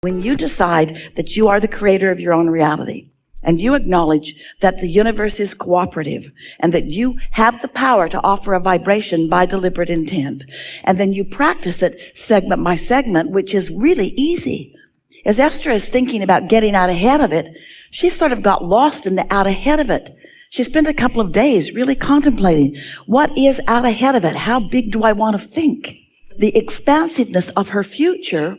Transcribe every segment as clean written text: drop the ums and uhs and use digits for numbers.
When you decide that you are the creator of your own reality, and you acknowledge that the universe is cooperative, and that you have the power to offer a vibration by deliberate intent, and then you practice it segment by segment, which is really easy. As Esther is thinking about getting out ahead of it, she sort of got lost in the out ahead of it. She spent a couple of days really contemplating, what is out ahead of it? How big do I want to think? The expansiveness of her future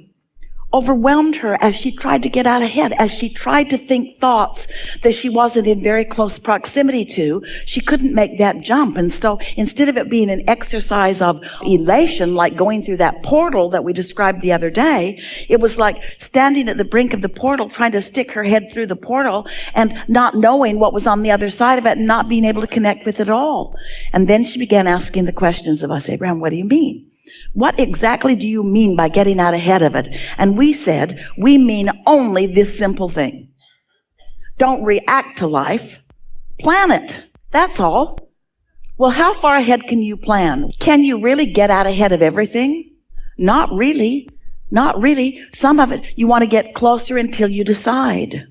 overwhelmed her as she tried to get out ahead, as she tried to think thoughts that she wasn't in very close proximity to. She couldn't make that jump. And so instead of it being an exercise of elation, like going through that portal that we described the other day, it was like standing at the brink of the portal, trying to stick her head through the portal and not knowing what was on the other side of it and not being able to connect with it all. And then she began asking the questions of us, Abraham, what do you mean? What exactly do you mean by getting out ahead of it? And we said, we mean only this simple thing. Don't react to life. Plan it. That's all. Well, how far ahead can you plan? Can you really get out ahead of everything? Not really. Not really. Some of it, you want to get closer until you decide.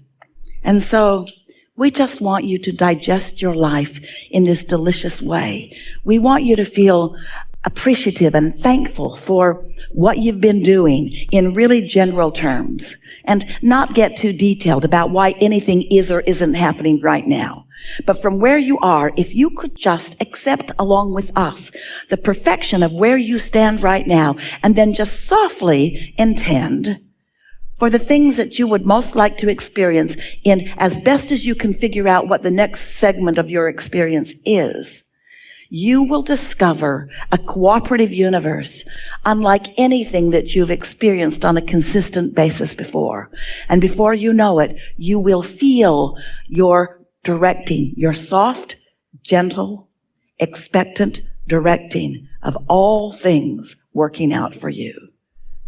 And so we just want you to digest your life in this delicious way. We want you to feel appreciative and thankful for what you've been doing in really general terms, and not get too detailed about why anything is or isn't happening right now. But from where you are, if you could just accept along with us the perfection of where you stand right now, and then just softly intend for the things that you would most like to experience in as best as you can figure out what the next segment of your experience is, you will discover a cooperative universe unlike anything that you've experienced on a consistent basis before. And before you know it, you will feel your directing, your soft, gentle, expectant directing of all things working out for you.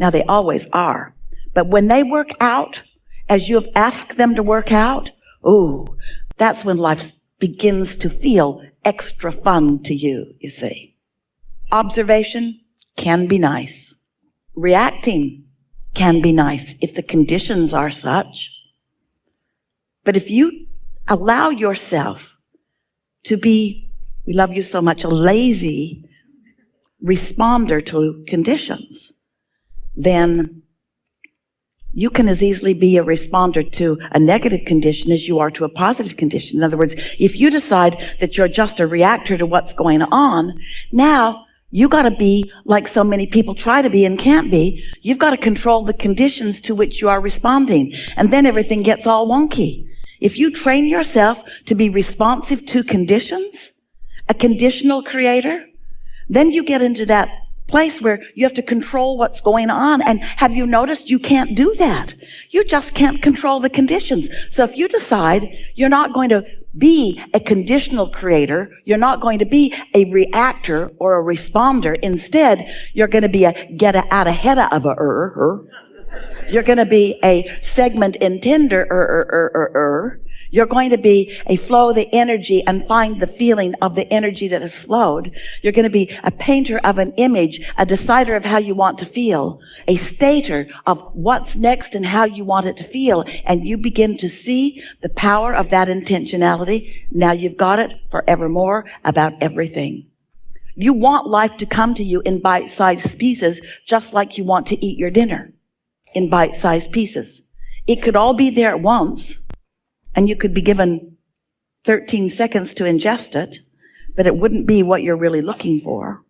Now, they always are. But when they work out as you have asked them to work out, that's when life begins to feel extra fun to you, you see. Observation can be nice. Reacting can be nice if the conditions are such. But if you allow yourself to be, we love you so much, a lazy responder to conditions, then you can as easily be a responder to a negative condition as you are to a positive condition. In other words, if you decide that you're just a reactor to what's going on, now you got to be like so many people try to be and can't be. You've got to control the conditions to which you are responding. And then everything gets all wonky. If you train yourself to be responsive to conditions, a conditional creator, then you get into that place where you have to control what's going on. And have you noticed you can't do that? You just can't control the conditions. So if you decide you're not going to be a conditional creator, you're not going to be a reactor or a responder. Instead, you're going to be a get out ahead of You're going to be a segment intender You're going to be a flow the energy and find the feeling of the energy that has flowed. You're going to be a painter of an image, a decider of how you want to feel, a stater of what's next and how you want it to feel. And you begin to see the power of that intentionality. Now you've got it forevermore about everything. You want life to come to you in bite-sized pieces, just like you want to eat your dinner in bite-sized pieces. It could all be there at once, and you could be given 13 seconds to ingest it, but it wouldn't be what you're really looking for.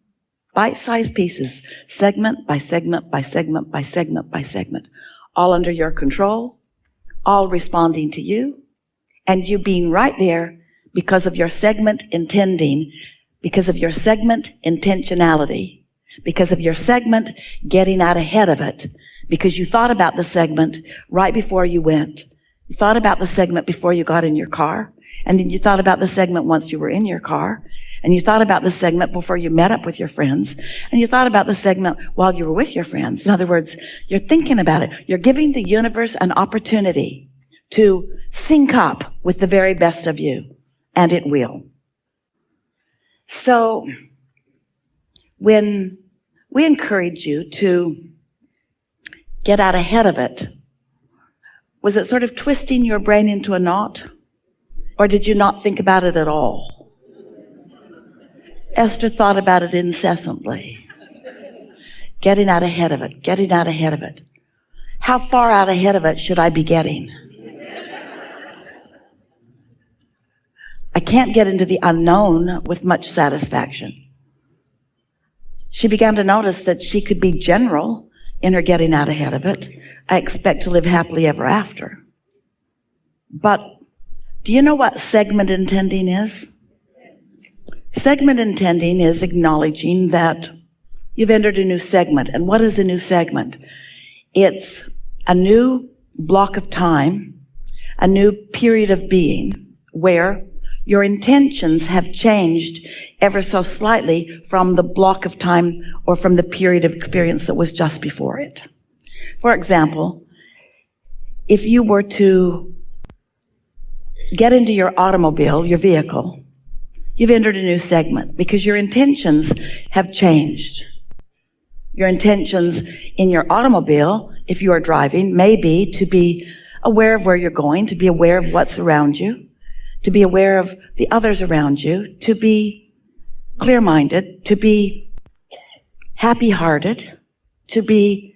Bite-sized pieces, segment by segment by segment by segment by segment, all under your control, all responding to you, and you being right there because of your segment intending, because of your segment intentionality, because of your segment getting out ahead of it, because you thought about the segment right before you went. You thought about the segment before you got in your car, and then you thought about the segment once you were in your car, and you thought about the segment before you met up with your friends, and you thought about the segment while you were with your friends. In other words, you're thinking about it. You're giving the universe an opportunity to sync up with the very best of you, and it will. So when we encourage you to get out ahead of it, Was it sort of twisting your brain into a knot? Or did you not think about it at all? Esther thought about it incessantly. Getting out ahead of it, getting out ahead of it. How far out ahead of it should I be getting? I can't get into the unknown with much satisfaction. She began to notice that she could be general in her getting out ahead of it. I expect to live happily ever after. But do you know what segment intending is? Segment intending is acknowledging that you've entered a new segment. And what is a new segment? It's a new block of time, a new period of being where your intentions have changed ever so slightly from the block of time or from the period of experience that was just before it. For example, if you were to get into your automobile, your vehicle, you've entered a new segment because your intentions have changed. Your intentions in your automobile, if you are driving, may be to be aware of where you're going, to be aware of what's around you, to be aware of the others around you, to be clear-minded, to be happy-hearted, to be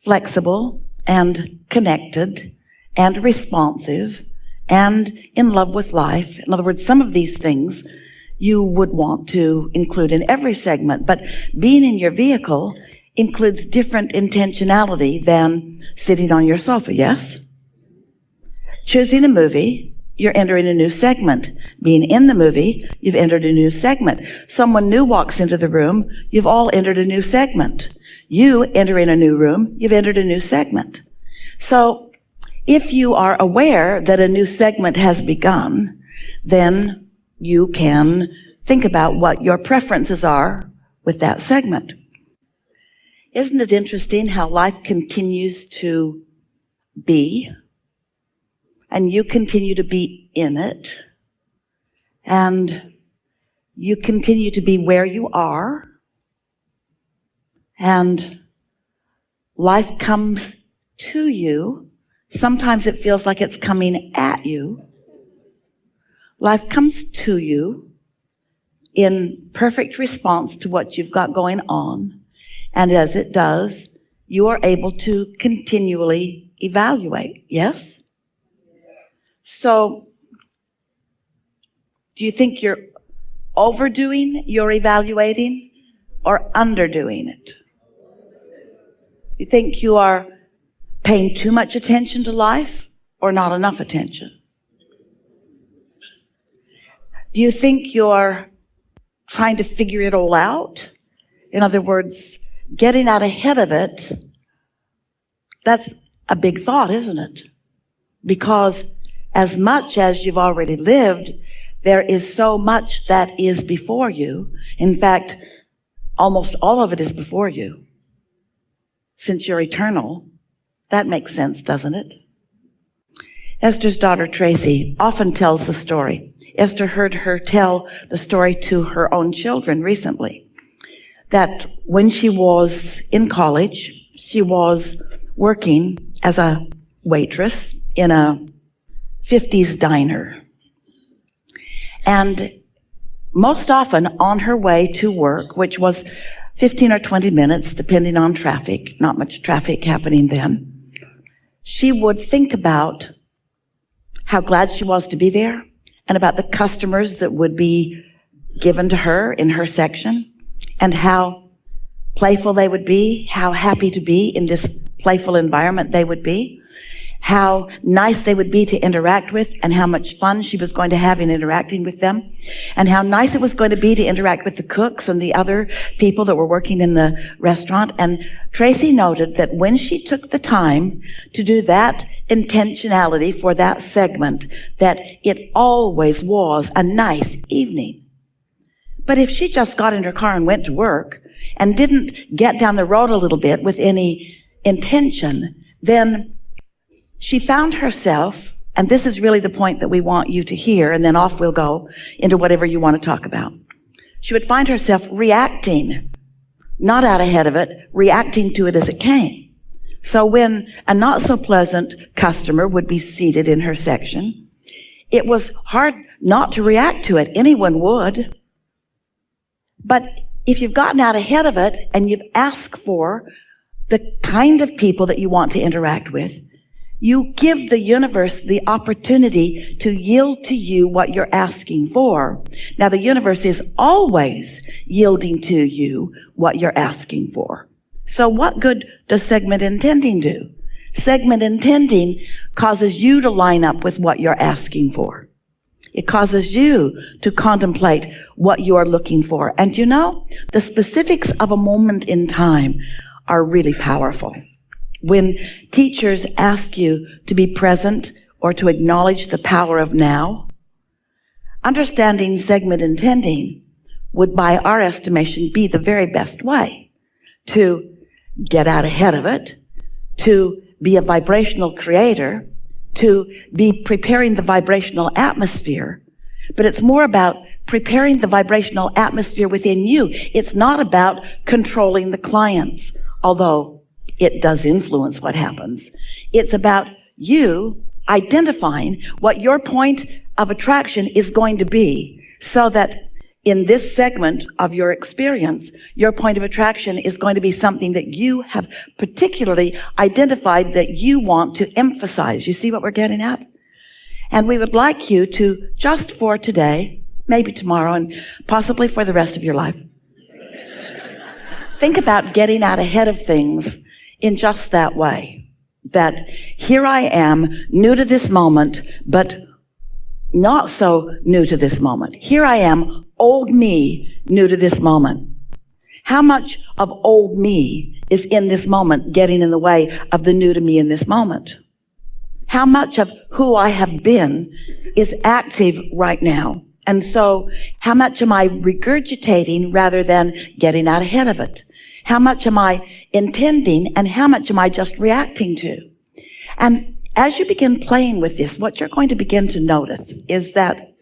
flexible and connected and responsive and in love with life. In other words, some of these things you would want to include in every segment, but being in your vehicle includes different intentionality than sitting on your sofa, yes? Choosing a movie, you're entering a new segment. Being in the movie, you've entered a new segment. Someone new walks into the room, you've all entered a new segment. You enter in a new room, you've entered a new segment. So if you are aware that a new segment has begun, then you can think about what your preferences are with that segment. Isn't it interesting how life continues to be? And you continue to be in it, and you continue to be where you are, and life comes to you. Sometimes it feels like it's coming at you. Life comes to you in perfect response to what you've got going on, and as it does, you are able to continually evaluate, yes? So, do you think you're overdoing your evaluating or underdoing it? You think you are paying too much attention to life or not enough attention? Do you think you're trying to figure it all out? In other words, getting out ahead of it, that's a big thought, isn't it? Because as much as you've already lived, there is so much that is before you. In fact, almost all of it is before you. Since you're eternal, that makes sense, doesn't it? Esther's daughter, Tracy, often tells the story. Esther heard her tell the story to her own children recently, that when she was in college, she was working as a waitress in a 50s diner. And most often on her way to work, which was 15 or 20 minutes, depending on traffic, not much traffic happening then, she would think about how glad she was to be there and about the customers that would be given to her in her section and how playful they would be, how happy to be in this playful environment they would be, how nice they would be to interact with, and how much fun she was going to have in interacting with them, and how nice it was going to be to interact with the cooks and the other people that were working in the restaurant. And Tracy noted that when she took the time to do that intentionality for that segment, that it always was a nice evening. But if she just got in her car and went to work and didn't get down the road a little bit with any intention, then she found herself, and this is really the point that we want you to hear, and then off we'll go into whatever you want to talk about. She would find herself reacting, not out ahead of it, reacting to it as it came. So when a not so pleasant customer would be seated in her section, it was hard not to react to it. Anyone would. But if you've gotten out ahead of it and you've asked for the kind of people that you want to interact with, you give the universe the opportunity to yield to you what you're asking for. Now, the universe is always yielding to you what you're asking for. So what good does segment intending do? Segment intending causes you to line up with what you're asking for. It causes you to contemplate what you are looking for. And you know, the specifics of a moment in time are really powerful. When teachers ask you to be present or to acknowledge the power of now, understanding segment intending would, by our estimation, be the very best way to get out ahead of it, to be a vibrational creator, to be preparing the vibrational atmosphere. But it's more about preparing the vibrational atmosphere within you. It's not about controlling the clients, although it does influence what happens. It's about you identifying what your point of attraction is going to be, so that in this segment of your experience, your point of attraction is going to be something that you have particularly identified that you want to emphasize. You see what we're getting at? And we would like you to, just for today, maybe tomorrow, and possibly for the rest of your life, think about getting out ahead of things in just that way. That here I am, new to this moment, but not so new to this moment. Here I am, old me, new to this moment. How much of old me is in this moment getting in the way of the new to me in this moment? How much of who I have been is active right now? And so how much am I regurgitating rather than getting out ahead of it? How much am I intending and how much am I just reacting to? And as you begin playing with this, what you're going to begin to notice is that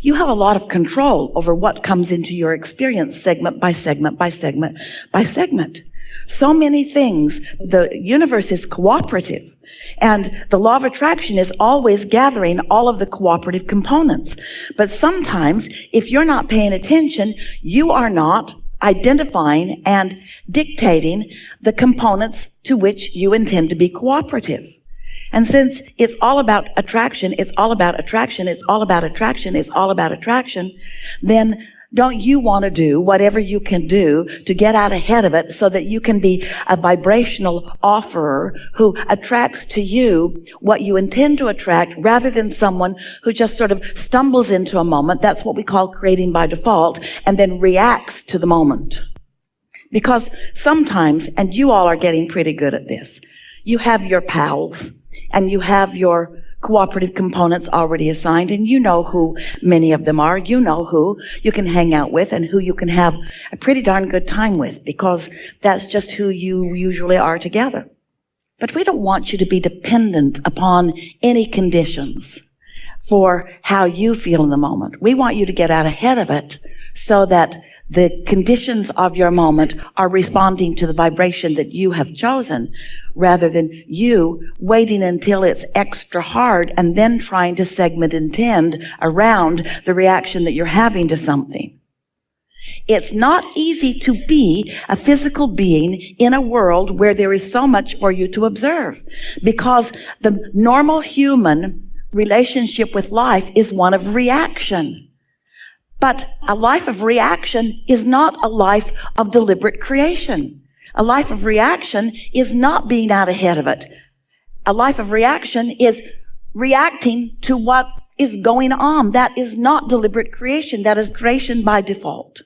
you have a lot of control over what comes into your experience, segment by segment by segment by segment. So many things. The universe is cooperative, and the law of attraction is always gathering all of the cooperative components. But sometimes, if you're not paying attention, you are not identifying and dictating the components to which you intend to be cooperative. And since it's all about attraction, it's all about attraction, it's all about attraction, it's all about attraction, then don't you want to do whatever you can do to get out ahead of it so that you can be a vibrational offerer who attracts to you what you intend to attract, rather than someone who just sort of stumbles into a moment. That's what we call creating by default, and then reacts to the moment. Because sometimes, and you all are getting pretty good at this, you have your pals and you have your cooperative components already assigned, and you know who many of them are. You know who you can hang out with and who you can have a pretty darn good time with, because that's just who you usually are together. But we don't want you to be dependent upon any conditions for how you feel in the moment. We want you to get out ahead of it so that the conditions of your moment are responding to the vibration that you have chosen, rather than you waiting until it's extra hard and then trying to segment intend around the reaction that you're having to something. It's not easy to be a physical being in a world where there is so much for you to observe, because the normal human relationship with life is one of reaction. But a life of reaction is not a life of deliberate creation. A life of reaction is not being out ahead of it. A life of reaction is reacting to what is going on. That is not deliberate creation. That is creation by default.